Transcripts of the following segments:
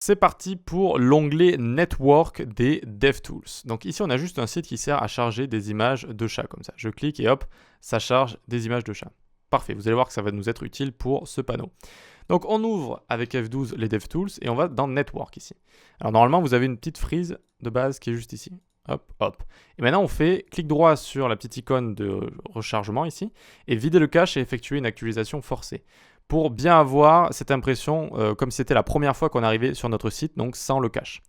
C'est parti pour l'onglet Network des DevTools. Donc ici, on a juste un site qui sert à charger des images de chat comme ça. Je clique et hop, ça charge des images de chat. Parfait, vous allez voir que ça va nous être utile pour ce panneau. Donc on ouvre avec F12 les DevTools et on va dans Network ici. Alors normalement, vous avez une petite frise de base qui est juste ici. Hop, hop. Et maintenant, on fait clic droit sur la petite icône de rechargement ici et vider le cache et effectuer une actualisation forcée, pour bien avoir cette impression comme si c'était la première fois qu'on arrivait sur notre site, donc sans le cache.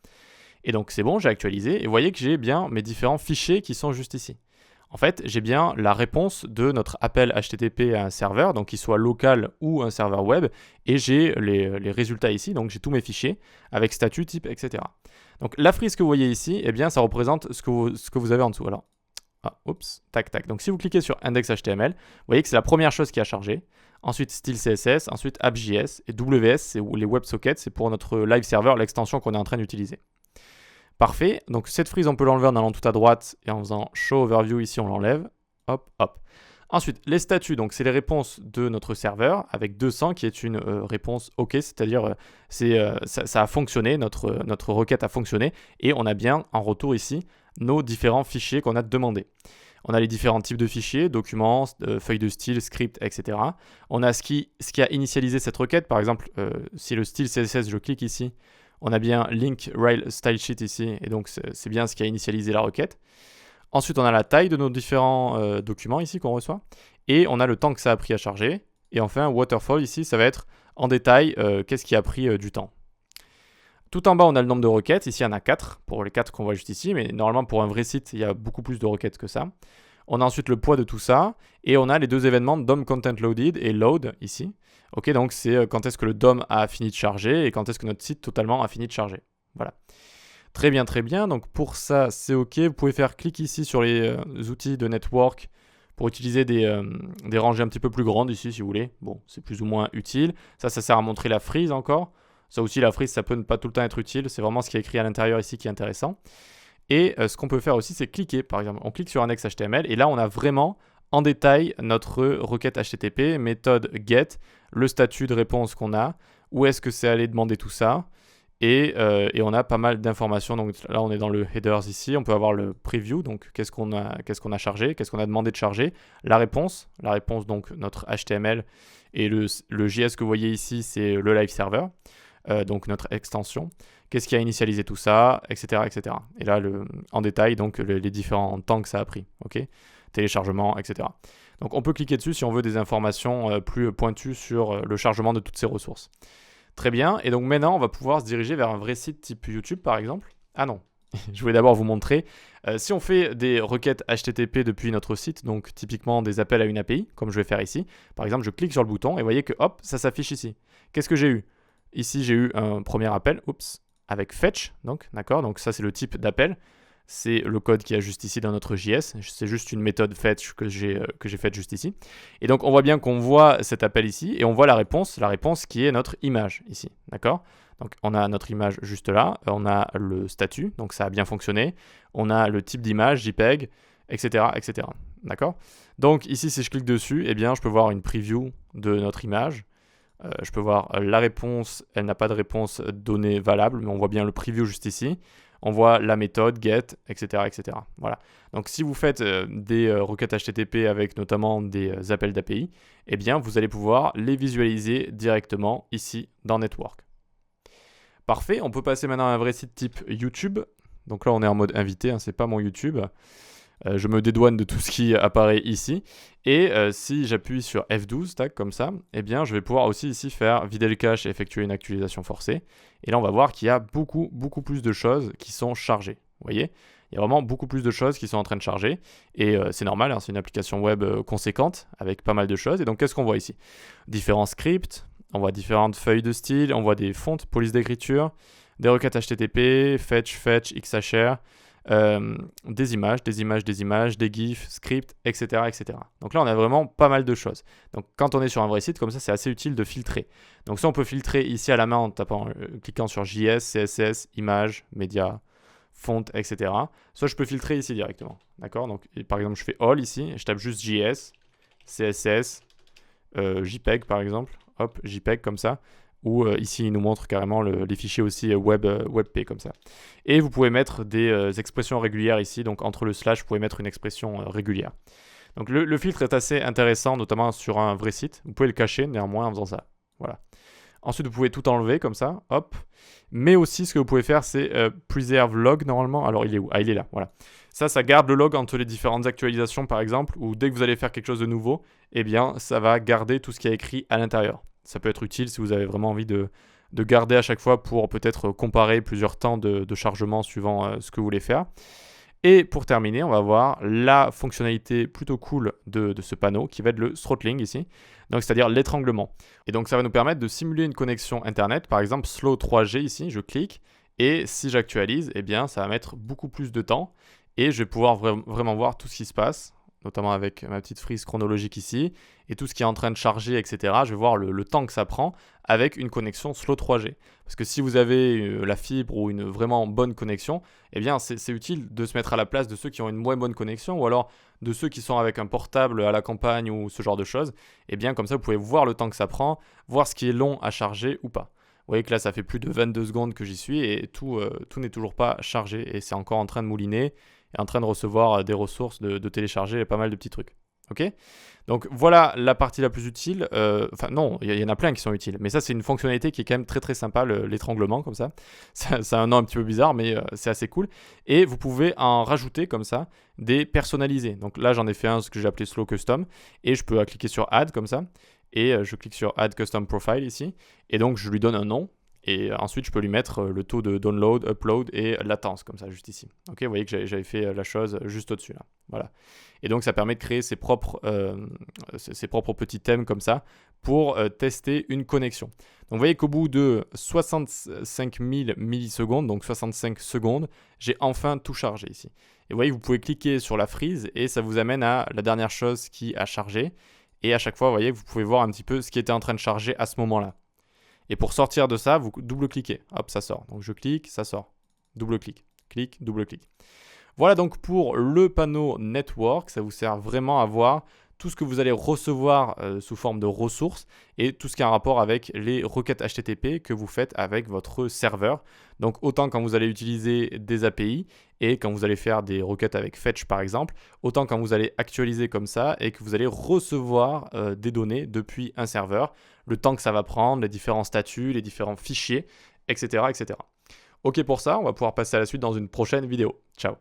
Et donc c'est bon, j'ai actualisé, et vous voyez que j'ai bien mes différents fichiers qui sont juste ici. En fait, j'ai bien la réponse de notre appel HTTP à un serveur, donc qu'il soit local ou un serveur web, et j'ai les résultats ici, donc j'ai tous mes fichiers, avec statut, type, etc. Donc la frise que vous voyez ici, eh bien ça représente ce que vous avez en dessous. Alors, oups, tac, tac. Donc si vous cliquez sur index.html, vous voyez que c'est la première chose qui a chargé. Ensuite, style CSS, ensuite app.js, et WS, c'est les WebSockets, c'est pour notre live server, l'extension qu'on est en train d'utiliser. Parfait, donc cette frise, on peut l'enlever en allant tout à droite, et en faisant Show Overview, ici, on l'enlève. Hop, hop. Ensuite, les statuts, donc c'est les réponses de notre serveur, avec 200, qui est une réponse OK, c'est-à-dire ça a fonctionné, notre requête a fonctionné, et on a bien en retour ici nos différents fichiers qu'on a demandés. On a les différents types de fichiers, documents, feuilles de style, script, etc. On a ce qui a initialisé cette requête. Par exemple, si le style CSS, je clique ici, on a bien link rail style sheet ici, et donc c'est bien ce qui a initialisé la requête. Ensuite, on a la taille de nos différents documents ici qu'on reçoit, et on a le temps que ça a pris à charger. Et enfin, waterfall ici, ça va être en détail qu'est-ce qui a pris du temps. Tout en bas, on a le nombre de requêtes. Ici, il y en a 4 pour les 4 qu'on voit juste ici. Mais normalement, pour un vrai site, il y a beaucoup plus de requêtes que ça. On a ensuite le poids de tout ça. Et on a les deux événements DOM Content Loaded et Load ici. Ok, donc c'est quand est-ce que le DOM a fini de charger et quand est-ce que notre site totalement a fini de charger. Voilà. Très bien, très bien. Donc pour ça, c'est ok. Vous pouvez faire clic ici sur les outils de network pour utiliser des rangées un petit peu plus grandes ici si vous voulez. Bon, c'est plus ou moins utile. Ça sert à montrer la frise encore. Ça aussi, la frise, ça peut ne pas tout le temps être utile. C'est vraiment ce qui est écrit à l'intérieur ici qui est intéressant. Et ce qu'on peut faire aussi, c'est cliquer, par exemple. On clique sur index.html et là, on a vraiment en détail notre requête HTTP, méthode get, le statut de réponse qu'on a, où est-ce que c'est allé demander tout ça. Et on a pas mal d'informations. Donc là, on est dans le headers ici. On peut avoir le preview, donc qu'est-ce qu'on a chargé, qu'est-ce qu'on a demandé de charger. La réponse donc notre HTML. Et le JS que vous voyez ici, c'est le live server. Donc notre extension, qu'est-ce qui a initialisé tout ça, etc. etc. Et là, en détail, donc les différents temps que ça a pris, ok, téléchargement, etc. Donc on peut cliquer dessus si on veut des informations plus pointues sur le chargement de toutes ces ressources. Très bien, et donc maintenant, on va pouvoir se diriger vers un vrai site type YouTube, par exemple. Ah non, je voulais d'abord vous montrer. Si on fait des requêtes HTTP depuis notre site, donc typiquement des appels à une API, comme je vais faire ici, par exemple, je clique sur le bouton et vous voyez que hop, ça s'affiche ici. Qu'est-ce que j'ai eu ? Ici, j'ai eu un premier appel, avec fetch, donc, d'accord, donc ça c'est le type d'appel. C'est le code qui est juste ici dans notre JS. C'est juste une méthode fetch que j'ai faite juste ici. Et donc, on voit bien qu'on voit cet appel ici et on voit la réponse qui est notre image ici, d'accord. Donc, on a notre image juste là. On a le statut, donc ça a bien fonctionné. On a le type d'image, JPEG, etc., etc., d'accord. Donc, ici, si je clique dessus, eh bien, je peux voir une preview de notre image. Je peux voir la réponse, elle n'a pas de réponse donnée valable, mais on voit bien le preview juste ici. On voit la méthode, get, etc. etc. Voilà. Donc si vous faites des requêtes HTTP avec notamment des appels d'API, eh bien vous allez pouvoir les visualiser directement ici dans Network. Parfait, on peut passer maintenant à un vrai site type YouTube. Donc là on est en mode invité, c'est pas mon YouTube. Je me dédouane de tout ce qui apparaît ici. Et si j'appuie sur F12, tac, comme ça, eh bien, je vais pouvoir aussi ici faire vider le cache et effectuer une actualisation forcée. Et là, on va voir qu'il y a beaucoup plus de choses qui sont chargées. Vous voyez ? Il y a vraiment beaucoup plus de choses qui sont en train de charger. Et c'est normal, c'est une application web conséquente avec pas mal de choses. Et donc, qu'est-ce qu'on voit ici ? Différents scripts, on voit différentes feuilles de style, on voit des fontes, police d'écriture, des requêtes HTTP, fetch, XHR, des images, des GIFs, scripts, etc., etc. Donc là, on a vraiment pas mal de choses. Donc quand on est sur un vrai site, comme ça, c'est assez utile de filtrer. Donc ça, on peut filtrer ici à la main en cliquant sur JS, CSS, images, médias, font, etc. Soit je peux filtrer ici directement. D'accord ? Donc par exemple, je fais all ici, je tape juste JS, CSS, JPEG par exemple. Hop, JPEG comme ça. ou ici il nous montre carrément les fichiers aussi WebP comme ça. Et vous pouvez mettre des expressions régulières ici, donc entre le slash, vous pouvez mettre une expression régulière. Donc le filtre est assez intéressant, notamment sur un vrai site. Vous pouvez le cacher néanmoins en faisant ça. Voilà. Ensuite, vous pouvez tout enlever comme ça, hop. Mais aussi, ce que vous pouvez faire, c'est preserve log normalement. Alors, il est où? Ah, il est là, voilà. Ça garde le log entre les différentes actualisations, par exemple, ou dès que vous allez faire quelque chose de nouveau, eh bien, ça va garder tout ce qui est écrit à l'intérieur. Ça peut être utile si vous avez vraiment envie de garder à chaque fois pour peut-être comparer plusieurs temps de chargement suivant ce que vous voulez faire. Et pour terminer, on va voir la fonctionnalité plutôt cool de ce panneau qui va être le throttling ici, donc c'est-à-dire l'étranglement. Et donc ça va nous permettre de simuler une connexion internet, par exemple slow 3G ici, je clique, et si j'actualise, eh bien ça va mettre beaucoup plus de temps, et je vais pouvoir vraiment voir tout ce qui se passe, notamment avec ma petite frise chronologique ici, et tout ce qui est en train de charger, etc. Je vais voir le temps que ça prend avec une connexion slow 3G. Parce que si vous avez la fibre ou une vraiment bonne connexion, eh bien c'est utile de se mettre à la place de ceux qui ont une moins bonne connexion, ou alors de ceux qui sont avec un portable à la campagne ou ce genre de choses. Eh bien comme ça, vous pouvez voir le temps que ça prend, voir ce qui est long à charger ou pas. Vous voyez que là, ça fait plus de 22 secondes que j'y suis et tout n'est toujours pas chargé et c'est encore en train de mouliner et en train de recevoir des ressources, de télécharger pas mal de petits trucs. Ok ? Donc voilà la partie la plus utile. Enfin non, il y en a plein qui sont utiles. Mais ça, c'est une fonctionnalité qui est quand même très très sympa, l'étranglement comme ça. Ça a un nom un petit peu bizarre, mais c'est assez cool. Et vous pouvez en rajouter comme ça des personnalisés. Donc là, j'en ai fait un, ce que j'ai appelé Slow Custom. Et je peux cliquer sur Add comme ça. Et je clique sur Add Custom Profile ici. Et donc, je lui donne un nom. Et ensuite, je peux lui mettre le taux de download, upload et latence, comme ça, juste ici. Ok, vous voyez que j'avais fait la chose juste au-dessus, là. Voilà. Et donc, ça permet de créer ses propres petits thèmes comme ça pour tester une connexion. Donc, vous voyez qu'au bout de 65 000 millisecondes, donc 65 secondes, j'ai enfin tout chargé ici. Et vous voyez, vous pouvez cliquer sur la frise et ça vous amène à la dernière chose qui a chargé. Et à chaque fois, vous voyez, vous pouvez voir un petit peu ce qui était en train de charger à ce moment-là. Et pour sortir de ça, vous double-cliquez. Hop, ça sort. Donc je clique, ça sort. Double-clic. Clic, double-clic. Voilà donc pour le panneau Network. Ça vous sert vraiment à voir tout ce que vous allez recevoir sous forme de ressources et tout ce qui a un rapport avec les requêtes HTTP que vous faites avec votre serveur. Donc autant quand vous allez utiliser des API et quand vous allez faire des requêtes avec Fetch par exemple, autant quand vous allez actualiser comme ça et que vous allez recevoir des données depuis un serveur, le temps que ça va prendre, les différents statuts, les différents fichiers, etc., etc. Ok pour ça, on va pouvoir passer à la suite dans une prochaine vidéo. Ciao.